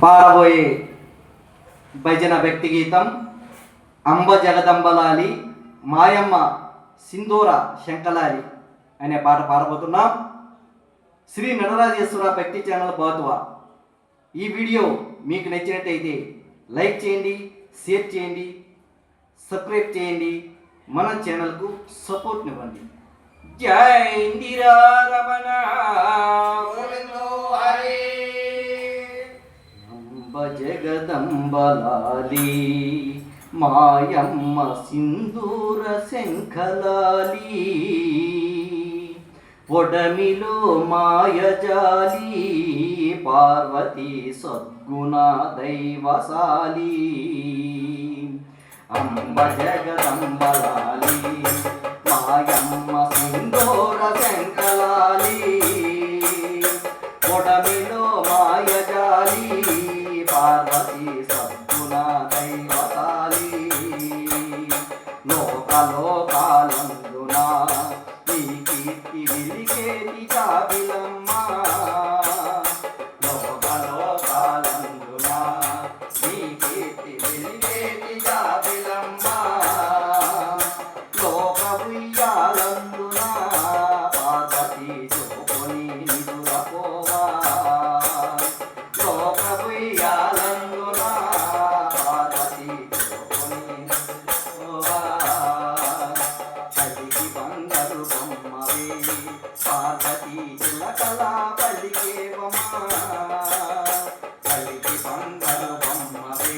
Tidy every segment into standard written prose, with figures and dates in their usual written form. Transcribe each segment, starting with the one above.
పాడబోయే భజన వ్యక్తి గీతం అంబ జగదంబలాలి మాయమ్మ సింధూర శంకలాలి అనే పాట పాడబోతున్నాం. శ్రీ నటరాజేశ్వర భక్తి ఛానల్ బాతువా. ఈ వీడియో మీకు నచ్చినట్టయితే లైక్ చేయండి, షేర్ చేయండి, సబ్స్క్రైబ్ చేయండి, మన ఛానల్కు సపోర్ట్నివ్వండి. జై ఇందిరా రమణ జగదంబలాలి మాయమ్మ సింధూర శంఖలాలి ఒడమిలో మాయజాలి పార్వతీ సద్గుణ దైవశాలి అంబ జగదంబలాలి మాయమ్మ సింధూర శంఖలాలి ఒడమిలో మాయజాలి పార్వతీ సద్గుణ దైవశాలి లోకలోకాలందున నీ కీర్తి వెలిగేటి జాబిలమ్మ లోకలోకాలందున నీ కీర్తి వెలిగేటి జాబిలమ్మ లోక ఉయ్యాలందున పార్వతీ చూపుని నిదురపోవా లోక ఉయ్యాలందున పార్వతీ చూపుని నిదురపోవా పలికి బంగారు బొమ్మవే పార్వతీ చిలకలా పలికేవమ్మా పలికి బంగారు బొమ్మవే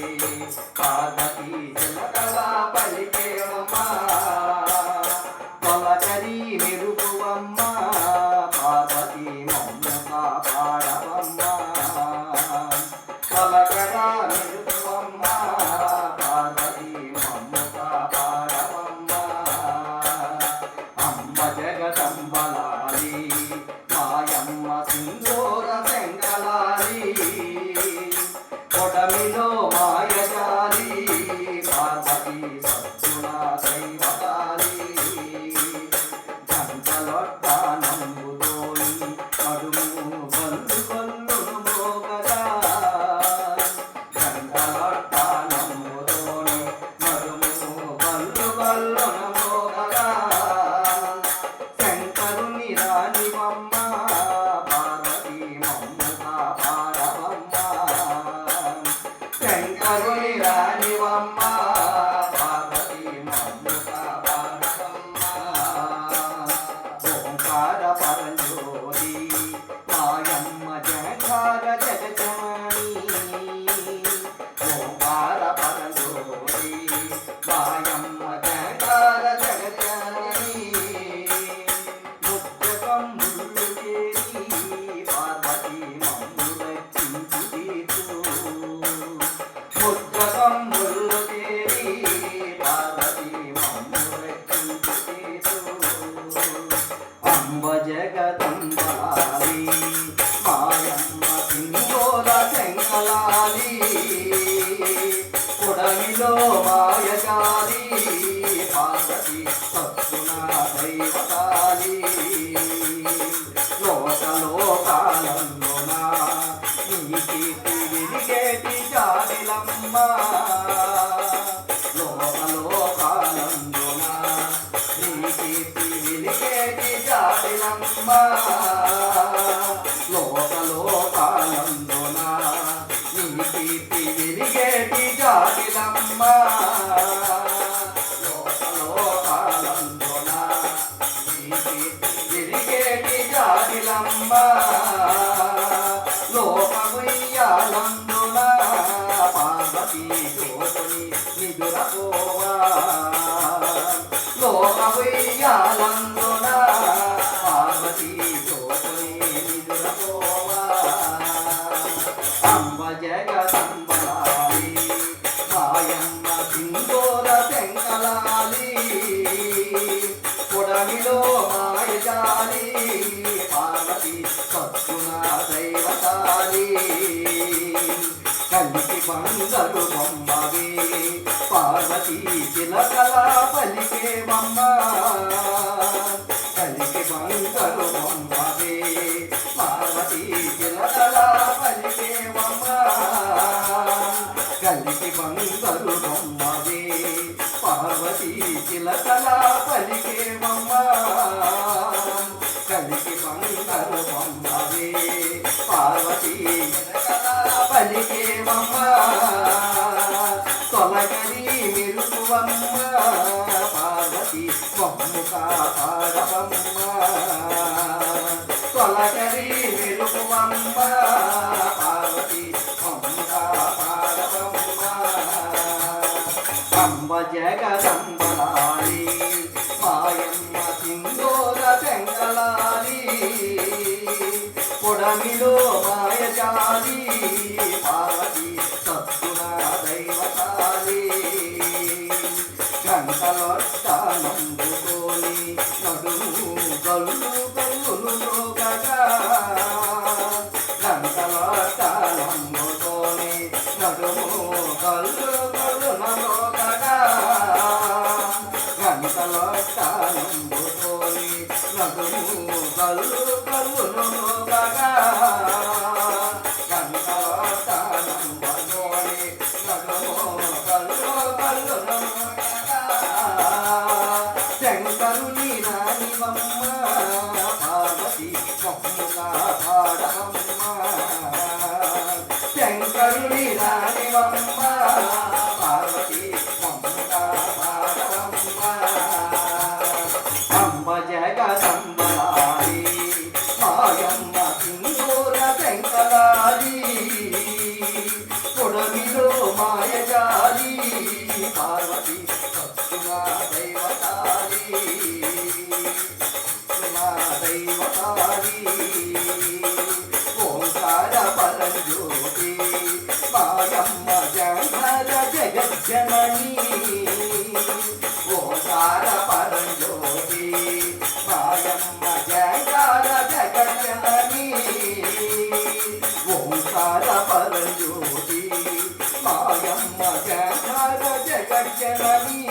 పార్వతీ చిలకలా పలికేవమ్మా తొలకరి మెరుగువమ్మ పార్వతీ మమ్ము కాపాడవమ్మ తొలకరా మెరుగువమ్మ పార్వతీ మమ్ము కాపాడవమ్మ అమ్మ జగదంబలాలి మాయమ్మ సింధూర శంఖలాలి కొడమిలో మాయజాలి పార్వతీ సద్గుణ దైవశాలి గంటలొట్టానంబుతోని నడుము గల్లు గల్లును మోగగా గంటలొట్టానంబుతోని నడుము గల్లు గల్లును మోగగా శంకరుని రానివమ్మ పార్వతీ మమ్ము కాపాడవమ్మ శంకరుని రానివమ్మ పార్వతీ మమ్ము కాపాడవమ్మ ఓంకార పరంజ్యోతి మాయమ్మ జగద్ధార జగజనని ఓంకార పరంజ్యోతి మాయమ్మ జగద్ధార జగజనని ముత్యకం ముళ్ళు చేరి పార్వతీ మమ్ము రక్షించు తీర్చు ముత్యకం ముళ్ళు చేరి పార్వతీ మమ్ము రక్షించు తీర్చు అంబ జగదంబలాలి మాయమ్మ సింధూర శంఖలాలి కొడమిలో మాయజాలి పార్వతీ సద్గుణ దైవశాలి లోకలోకాలందున నీ కీర్తి వెలిగేటి జాబిలమ్మ లోకలోకాలందున నీ కీర్తి వెలిగేటి జాబిలమ్మ లోకలోకాలందున నీ కీర్తి వెలిగేటి జాబిలమ్మ లోకలోకాలందున నీ కీర్తి వెలిగేటి జాబిలమ్మ లోక ఉయ్యాలందున పార్వతీ జ్యోతుని నిదురపోవా లోక ఉయ్యాలందున పార్వతీ జ్యోతుని నిదురపోవా అంబ జగదంబలాలి మాయమ్మ సింధూర శంఖలాలి కొడమిలో మాయజాలి పార్వతీ సద్గుణ దైవశాలి కలికి బంగారు బొమ్మవే పార్వతీ చిలకలా పలికేవమ్మ కలికి బంగారు బొమ్మవే పార్వతీ చిలకలా పలికేవమ్మ బంగారు బొమ్మవే పార్వతీ చిలకల పలికేమమ్మ కలికి బంగారు బొమ్మవే పార్వతీ చిలకల పలికేమమ్మ తొలగని మెరుపువమ్మ పార్వతీ బొమ్ము కాపాడవమ్మ తొలగని మెరుపువమ్మ పార్వతీ బొమ్ము కాపాడవమ్మ అంబ జగదంబలాలి మాయమ్మ సింధూర శంకలాలి పొడమిలో మాయజాలి పార్వతీ సద్గుణ దైవతాలి గంటలొట్టానందుకోని నడుము గల్లు గల్లులు రోగగా గంటలొట్టానందుకోని నడుము గల్లు గల్లున రోగగా గంటలొట్టానందుకోని నడుము గల్లు గల్లును రోగగా గంటలొట్టానందుకోని నడుము గల్లు గల్లును శంకరుని రాణివమ్మ పార్వతీ బొమ్ముగా పాడవమ్మ శంకరుని రాణివమ్మ పార్వతీ బొమ్ముగా పాడవమ్మ అంబ జగదంబలాలి మాయమ్మ సింధూర శంకలాలి పొడమిలో మాయజాలి పార్వతీ సత్తుగా దైవతాలి దైవతాలి ఓంకార పరంజ్యోతి మాయమ్మ జంఘర జగజ్జనని ఓంకార పరంజ్యోతి మాయమ్మ జంఘర జగజ్జనని ఓంకార పరంజ్యోతి మాయమ్మ జంఘర జగజ్జనని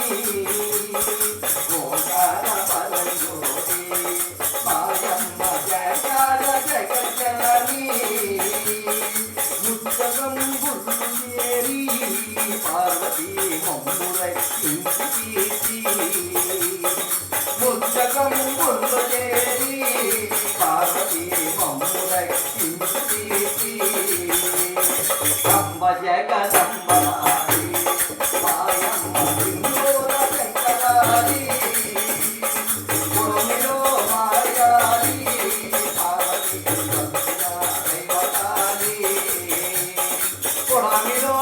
ఓంకార పరంజ్యోతి మాయమ్మ జంఘర జగజ్జనని ముత్తగం గుళ్ళేరి పార్వతీ మమ్మురై ఇంటికి ముత్తగం గుళ్ళేరి పార్వతీ మమ్మురై ఇంటికి అంబ జగదంబలాలి మాయమ్మ సింధూర శంకలాలి పొడమిలో మాయాలి పార్వతీ సత్తుగా దైవతాలి పొడమిలో